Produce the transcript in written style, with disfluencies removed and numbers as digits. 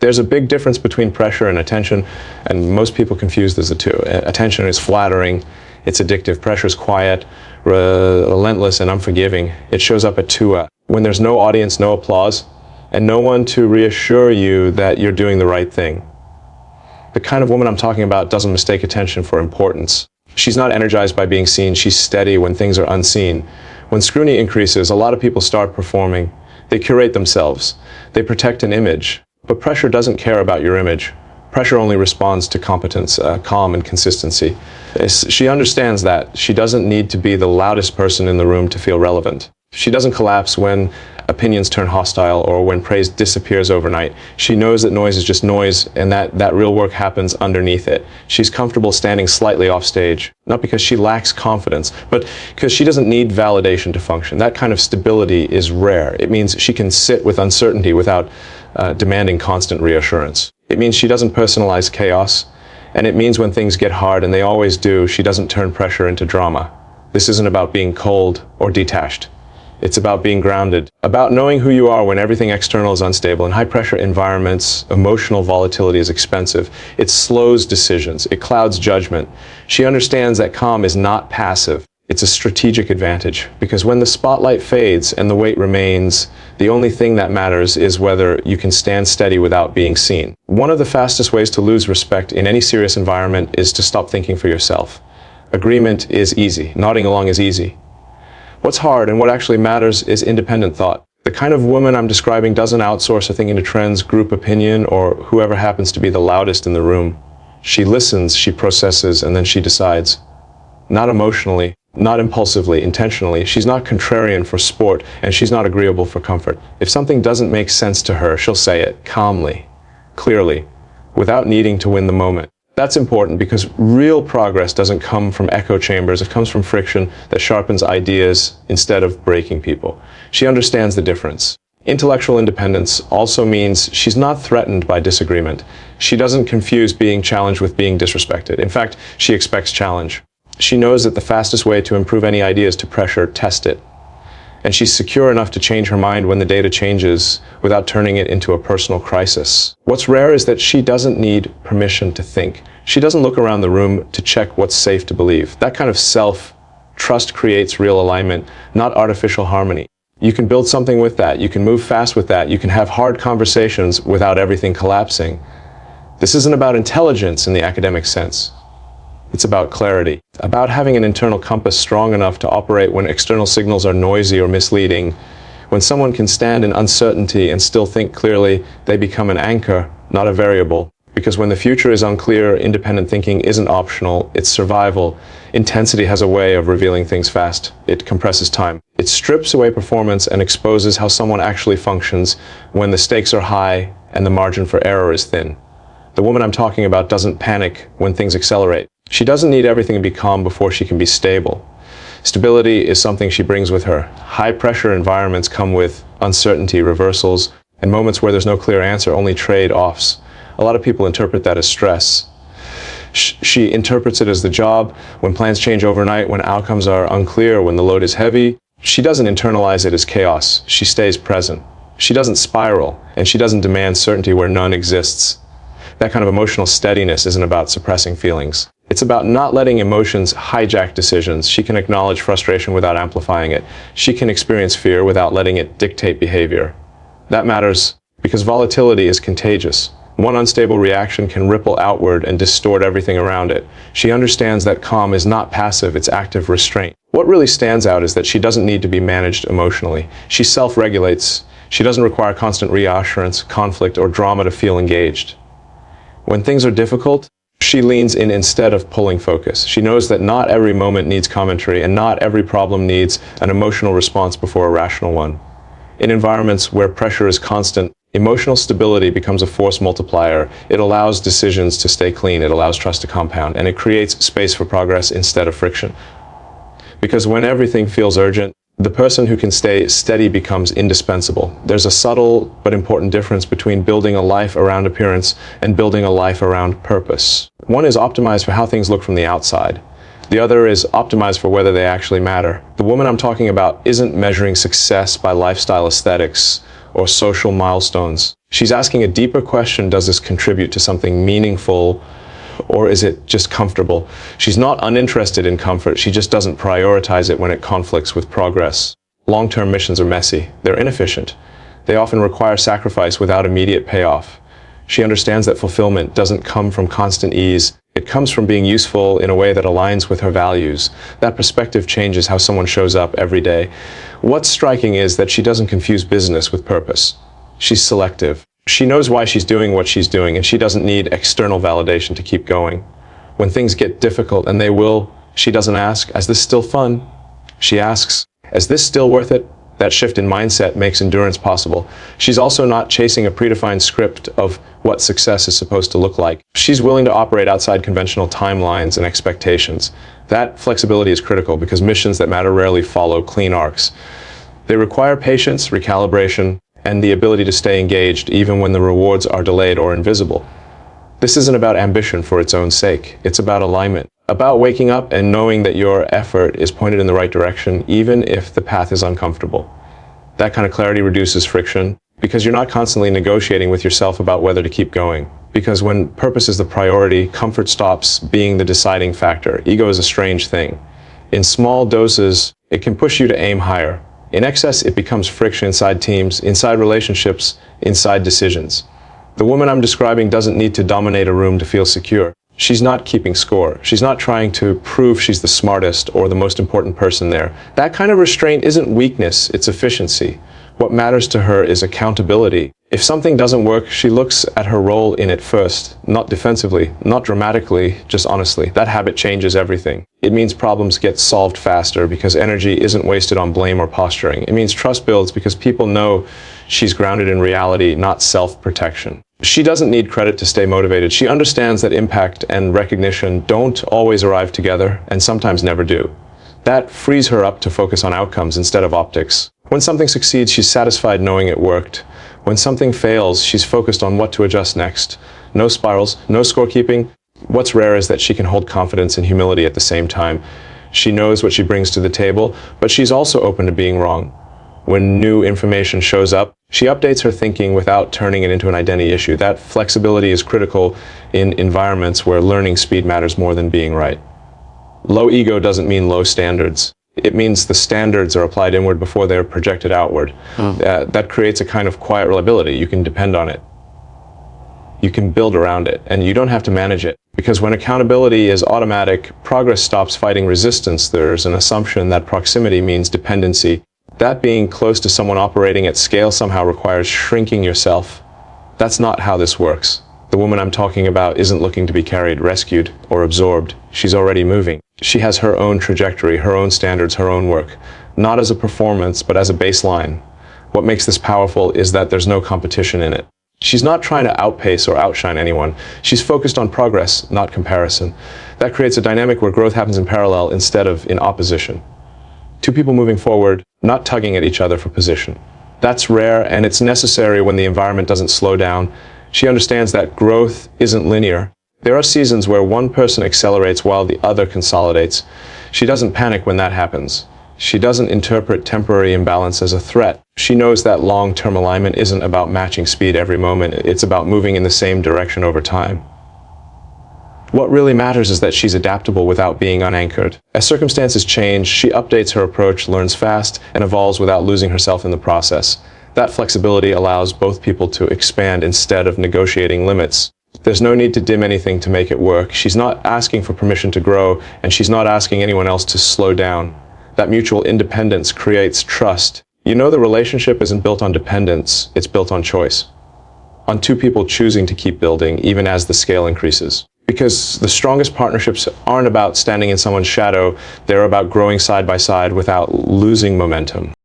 There's a big difference between pressure and attention, and most people confuse the two. Attention is flattering, it's addictive. Pressure is quiet, relentless, and unforgiving. It shows up at 2 when there's no audience, no applause, and no one to reassure you that you're doing the right thing. The kind of woman I'm talking about doesn't mistake attention for importance. She's not energized by being seen, she's steady when things are unseen. When scrutiny increases, a lot of people start performing. They curate themselves. They protect an image. But pressure doesn't care about your image. Pressure only responds to competence, calm, and consistency. She understands that. She doesn't need to be the loudest person in the room to feel relevant. She doesn't collapse when opinions turn hostile or when praise disappears overnight. She knows that noise is just noise and that real work happens underneath it. She's comfortable standing slightly off stage, not because she lacks confidence, but because she doesn't need validation to function. That kind of stability is rare. It means she can sit with uncertainty without demanding constant reassurance. It means she doesn't personalize chaos, and it means when things get hard, and they always do, she doesn't turn pressure into drama. This isn't about being cold or detached. It's about being grounded, about knowing who you are when everything external is unstable. In high-pressure environments, emotional volatility is expensive. It slows decisions. It clouds judgment. She understands that calm is not passive. It's a strategic advantage, because when the spotlight fades and the weight remains, the only thing that matters is whether you can stand steady without being seen. One of the fastest ways to lose respect in any serious environment is to stop thinking for yourself. Agreement is easy. Nodding along is easy. What's hard and what actually matters is independent thought. The kind of woman I'm describing doesn't outsource her thinking to trends, group opinion, or whoever happens to be the loudest in the room. She listens, she processes, and then she decides. Not emotionally, not impulsively, intentionally. She's not contrarian for sport, and she's not agreeable for comfort. If something doesn't make sense to her, she'll say it calmly, clearly, without needing to win the moment. That's important because real progress doesn't come from echo chambers. It comes from friction that sharpens ideas instead of breaking people. She understands the difference. Intellectual independence also means she's not threatened by disagreement. She doesn't confuse being challenged with being disrespected. In fact, she expects challenge. She knows that the fastest way to improve any idea is to pressure test it. And she's secure enough to change her mind when the data changes without turning it into a personal crisis. What's rare is that she doesn't need permission to think. She doesn't look around the room to check what's safe to believe. That kind of self-trust creates real alignment, not artificial harmony. You can build something with that. You can move fast with that. You can have hard conversations without everything collapsing. This isn't about intelligence in the academic sense. It's about clarity, about having an internal compass strong enough to operate when external signals are noisy or misleading. When someone can stand in uncertainty and still think clearly, they become an anchor, not a variable. Because when the future is unclear, independent thinking isn't optional, it's survival. Intensity has a way of revealing things fast. It compresses time. It strips away performance and exposes how someone actually functions when the stakes are high and the margin for error is thin. The woman I'm talking about doesn't panic when things accelerate. She doesn't need everything to be calm before she can be stable. Stability is something she brings with her. High-pressure environments come with uncertainty, reversals, and moments where there's no clear answer, only trade-offs. A lot of people interpret that as stress. She interprets it as the job, when plans change overnight, when outcomes are unclear, when the load is heavy. She doesn't internalize it as chaos. She stays present. She doesn't spiral, and she doesn't demand certainty where none exists. That kind of emotional steadiness isn't about suppressing feelings. It's about not letting emotions hijack decisions. She can acknowledge frustration without amplifying it. She can experience fear without letting it dictate behavior. That matters because volatility is contagious. One unstable reaction can ripple outward and distort everything around it. She understands that calm is not passive, it's active restraint. What really stands out is that she doesn't need to be managed emotionally. She self-regulates. She doesn't require constant reassurance, conflict, or drama to feel engaged. When things are difficult, she leans in instead of pulling focus. She knows that not every moment needs commentary and not every problem needs an emotional response before a rational one. In environments where pressure is constant, emotional stability becomes a force multiplier. It allows decisions to stay clean, it allows trust to compound, and it creates space for progress instead of friction. Because when everything feels urgent, the person who can stay steady becomes indispensable. There's a subtle but important difference between building a life around appearance and building a life around purpose. One is optimized for how things look from the outside. The other is optimized for whether they actually matter. The woman I'm talking about isn't measuring success by lifestyle aesthetics or social milestones. She's asking a deeper question: does this contribute to something meaningful, or is it just comfortable? She's not uninterested in comfort, she just doesn't prioritize it when it conflicts with progress. Long-term missions are messy, they're inefficient. They often require sacrifice without immediate payoff. She understands that fulfillment doesn't come from constant ease. It comes from being useful in a way that aligns with her values. That perspective changes how someone shows up every day. What's striking is that she doesn't confuse business with purpose. She's selective. She knows why she's doing what she's doing, and she doesn't need external validation to keep going. When things get difficult, and they will, she doesn't ask, "Is this still fun?" She asks, "Is this still worth it?" That shift in mindset makes endurance possible. She's also not chasing a predefined script of what success is supposed to look like. She's willing to operate outside conventional timelines and expectations. That flexibility is critical because missions that matter rarely follow clean arcs. They require patience, recalibration, and the ability to stay engaged even when the rewards are delayed or invisible. This isn't about ambition for its own sake. It's about alignment, about waking up and knowing that your effort is pointed in the right direction, even if the path is uncomfortable. That kind of clarity reduces friction because you're not constantly negotiating with yourself about whether to keep going. Because when purpose is the priority, comfort stops being the deciding factor. Ego is a strange thing. In small doses, it can push you to aim higher. In excess, it becomes friction inside teams, inside relationships, inside decisions. The woman I'm describing doesn't need to dominate a room to feel secure. She's not keeping score. She's not trying to prove she's the smartest or the most important person there. That kind of restraint isn't weakness, it's efficiency. What matters to her is accountability. If something doesn't work, she looks at her role in it first, not defensively, not dramatically, just honestly. That habit changes everything. It means problems get solved faster because energy isn't wasted on blame or posturing. It means trust builds because people know she's grounded in reality, not self-protection. She doesn't need credit to stay motivated. She understands that impact and recognition don't always arrive together and sometimes never do. That frees her up to focus on outcomes instead of optics. When something succeeds, she's satisfied knowing it worked. When something fails, she's focused on what to adjust next. No spirals, no scorekeeping. What's rare is that she can hold confidence and humility at the same time. She knows what she brings to the table, but she's also open to being wrong. When new information shows up, she updates her thinking without turning it into an identity issue. That flexibility is critical in environments where learning speed matters more than being right. Low ego doesn't mean low standards. It means the standards are applied inward before they're projected outward. That creates a kind of quiet reliability. You can depend on it. You can build around it, and you don't have to manage it. Because when accountability is automatic, progress stops fighting resistance. There's an assumption that proximity means dependency. That being close to someone operating at scale somehow requires shrinking yourself. That's not how this works. The woman I'm talking about isn't looking to be carried, rescued, or absorbed. She's already moving. She has her own trajectory, her own standards, her own work. Not as a performance, but as a baseline. What makes this powerful is that there's no competition in it. She's not trying to outpace or outshine anyone. She's focused on progress, not comparison. That creates a dynamic where growth happens in parallel instead of in opposition. Two people moving forward, not tugging at each other for position. That's rare, and it's necessary when the environment doesn't slow down. She understands that growth isn't linear. There are seasons where one person accelerates while the other consolidates. She doesn't panic when that happens. She doesn't interpret temporary imbalance as a threat. She knows that long-term alignment isn't about matching speed every moment. It's about moving in the same direction over time. What really matters is that she's adaptable without being unanchored. As circumstances change, she updates her approach, learns fast, and evolves without losing herself in the process. That flexibility allows both people to expand instead of negotiating limits. There's no need to dim anything to make it work. She's not asking for permission to grow, and she's not asking anyone else to slow down. That mutual independence creates trust. You know, the relationship isn't built on dependence, it's built on choice. On two people choosing to keep building, even as the scale increases. Because the strongest partnerships aren't about standing in someone's shadow, they're about growing side by side without losing momentum.